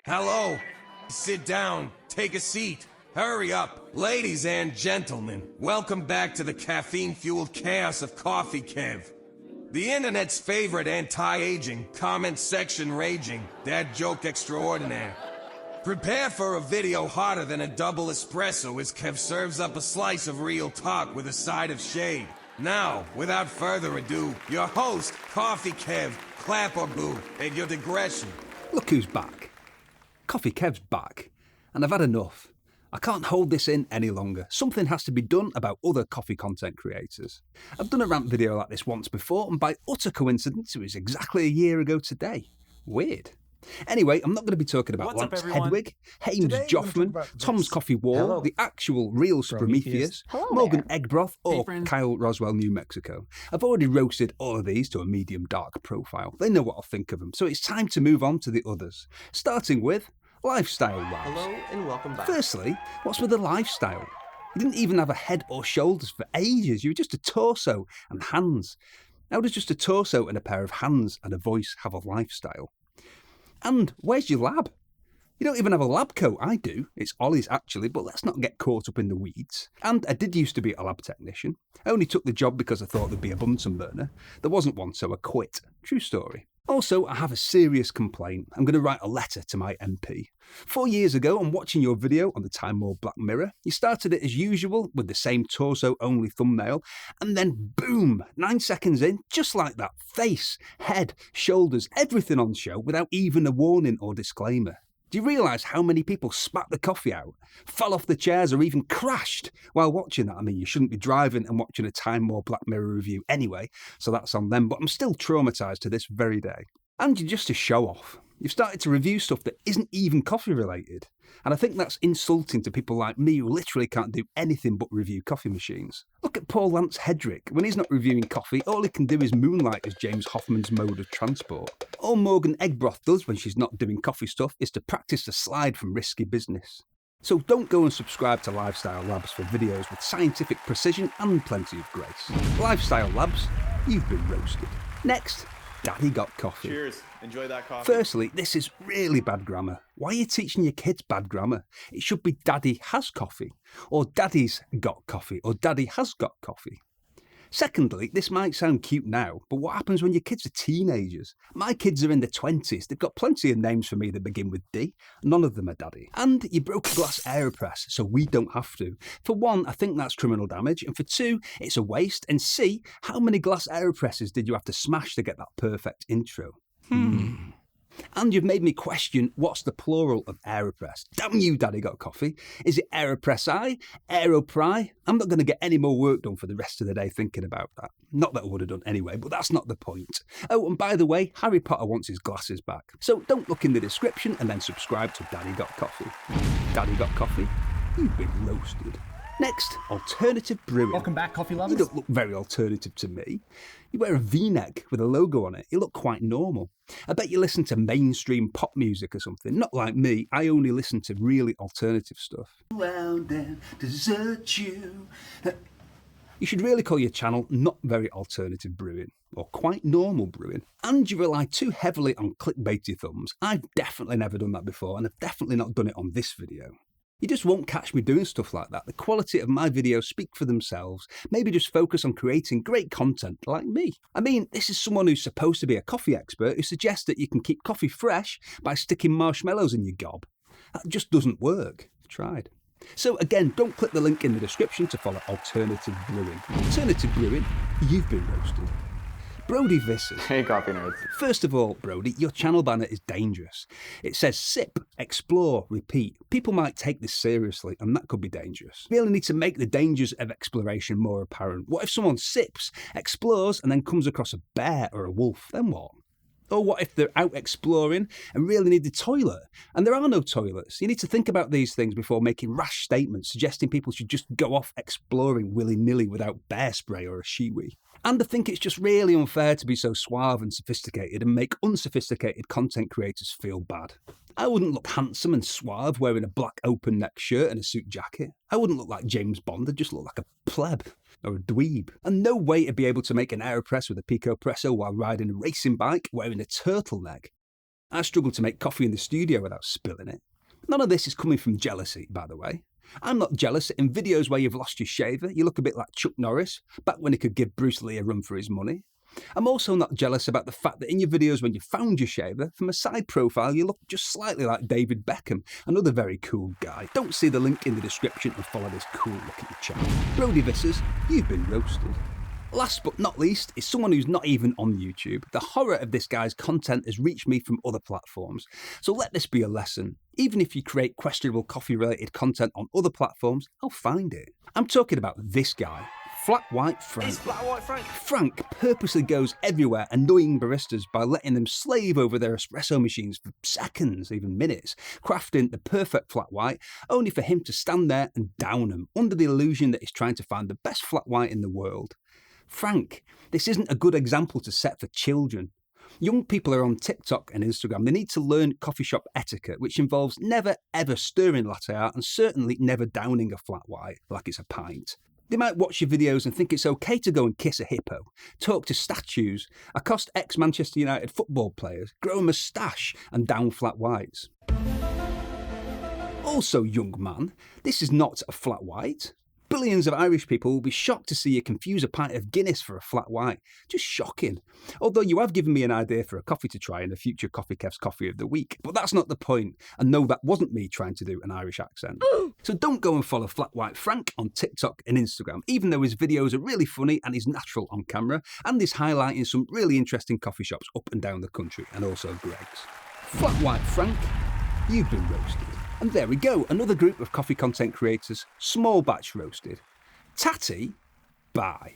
Hello. Sit down. Take a seat. Hurry up. Ladies and gentlemen, welcome back to the caffeine-fueled chaos of Coffee Kev. The internet's favorite anti-aging, comment section raging, dad joke extraordinaire. Prepare for a video hotter than a double espresso as Kev serves up a slice of real talk with a side of shade. Now, without further ado, your host, Coffee Kev, clap or boo, and your digression. Look who's back. Coffee Kev's back, and I've had enough. I can't hold this in any longer. Something has to be done about other coffee content creators. I've done a rant video like this once before, and by utter coincidence, it was exactly a year ago today. Weird. Anyway, I'm not going to be talking about What's up, Lance everyone? Hedwig, Hames Today, we're gonna talk Joffman, about Tom's this. Coffee War, Hello. the actual real Prometheus, Hello Morgan there. Eggbroth, or friend. Kyle Roswell, New Mexico. I've already roasted all of these to a medium dark profile. They know what I'll think of them, so it's time to move on to the others. Starting with Lifestyle Labs. Hello and welcome back. Firstly, what's with the lifestyle? You didn't even have a head or shoulders for ages. You were just a torso and hands. How does just a torso and a pair of hands and a voice have a lifestyle? And where's your lab? You don't even have a lab coat. I do. It's Ollie's actually, but let's not get caught up in the weeds. And I did used to be a lab technician. I only took the job because I thought there'd be a Bunsen burner. There wasn't one, so I quit. True story. Also, I have a serious complaint. I'm going to write a letter to my MP. 4 years ago, I'm watching your video on the Time More Black Mirror. You started it as usual with the same torso-only thumbnail, and then boom, 9 seconds in, just like that, face, head, shoulders, everything on show without even a warning or disclaimer. Do you realise how many people spat the coffee out, fell off the chairs, or even crashed while watching that? I mean, you shouldn't be driving and watching a Time More Black Mirror review anyway, so that's on them, but I'm still traumatised to this very day. And you're just a show-off. You've started to review stuff that isn't even coffee-related. And I think that's insulting to people like me who literally can't do anything but review coffee machines. Look at poor Lance Hedrick. When he's not reviewing coffee, all he can do is moonlight as James Hoffman's mode of transport. All Morgan Eggbroth does when she's not doing coffee stuff is to practice the slide from Risky Business. So don't go and subscribe to Lifestyle Labs for videos with scientific precision and plenty of grace. Lifestyle Labs, you've been roasted. Next, Daddy Got Coffee. Cheers. Enjoy that coffee. Firstly, this is really bad grammar. Why are you teaching your kids bad grammar? It should be Daddy has coffee, or Daddy's got coffee, or Daddy has got coffee. Secondly, this might sound cute now, but what happens when your kids are teenagers? My kids are in their 20s. They've got plenty of names for me that begin with D. None of them are Daddy. And you broke a glass AeroPress, so we don't have to. For one, I think that's criminal damage. And for two, it's a waste. And C, how many glass AeroPresses did you have to smash to get that perfect intro? And you've made me question what's the plural of AeroPress. Damn you, Daddy Got Coffee. Is it AeroPress-I? AeroPry? I'm not going to get any more work done for the rest of the day thinking about that. Not that I would have done anyway, but that's not the point. Oh, and by the way, Harry Potter wants his glasses back. So don't look in the description and then subscribe to Daddy Got Coffee. Daddy Got Coffee? You've been roasted. Next, alternative brewing. Welcome back, coffee You lovers. don't look very alternative to me. You wear a V-neck with a logo on it. You look quite normal. I bet you listen to mainstream pop music or something. Not like me. I only listen to really alternative stuff. Well, then, desert you. You should really call your channel Not Very Alternative Brewing, or Quite Normal Brewing. And you rely too heavily on clickbaity thumbs. I've definitely never done that before, and I've definitely not done it on this video. You just won't catch me doing stuff like that. The quality of my videos speak for themselves. Maybe just focus on creating great content like me. I mean, this is someone who's supposed to be a coffee expert who suggests that you can keep coffee fresh by sticking marshmallows in your gob. That just doesn't work. I've tried. So again, don't click the link in the description to follow Alternative Brewing. Alternative Brewing, you've been roasted. Brody Visser. Hey, coffee nerds. First of all, Brody, your channel banner is dangerous. It says sip, explore, repeat. People might take this seriously, and that could be dangerous. You really need to make the dangers of exploration more apparent. What if someone sips, explores, and then comes across a bear or a wolf? Then what? Or what if they're out exploring and really need the toilet? And there are no toilets. You need to think about these things before making rash statements suggesting people should just go off exploring willy-nilly without bear spray or a shiwi. And I think it's just really unfair to be so suave and sophisticated and make unsophisticated content creators feel bad. I wouldn't look handsome and suave wearing a black open neck shirt and a suit jacket. I wouldn't look like James Bond, I'd just look like a pleb or a dweeb. And no way to be able to make an AeroPress with a Pico Presso while riding a racing bike wearing a turtleneck. I struggle to make coffee in the studio without spilling it. None of this is coming from jealousy, by the way. I'm not jealous that in videos where you've lost your shaver, you look a bit like Chuck Norris, back when he could give Bruce Lee a run for his money. I'm also not jealous about the fact that in your videos when you found your shaver, from a side profile you look just slightly like David Beckham, another very cool guy. Don't see the link in the description and follow this cool looking chap. Brody Vissers, you've been roasted. Last but not least is someone who's not even on YouTube. The horror of this guy's content has reached me from other platforms. So let this be a lesson. Even if you create questionable coffee related content on other platforms, I'll find it. I'm talking about this guy. Flat White Frank. It's Flat White Frank. Frank purposely goes everywhere annoying baristas by letting them slave over their espresso machines for seconds, even minutes, crafting the perfect flat white, only for him to stand there and down them, under the illusion that he's trying to find the best flat white in the world. Frank, this isn't a good example to set for children. Young people are on TikTok and Instagram. They need to learn coffee shop etiquette, which involves never ever stirring latte art and certainly never downing a flat white like it's a pint. They might watch your videos and think it's okay to go and kiss a hippo, talk to statues, accost ex-Manchester United football players, grow a moustache and down flat whites. Also, young man, this is not a flat white. Billions of Irish people will be shocked to see you confuse a pint of Guinness for a flat white. Just shocking. Although you have given me an idea for a coffee to try in a future Coffee Kev's Coffee of the Week. But that's not the point. And no, that wasn't me trying to do an Irish accent. So don't go and follow Flat White Frank on TikTok and Instagram, even though his videos are really funny and he's natural on camera, and he's highlighting some really interesting coffee shops up and down the country, and also Greg's. Flat White Frank, you've been roasted. And there we go, another group of coffee content creators, small batch roasted. Tatty, bye.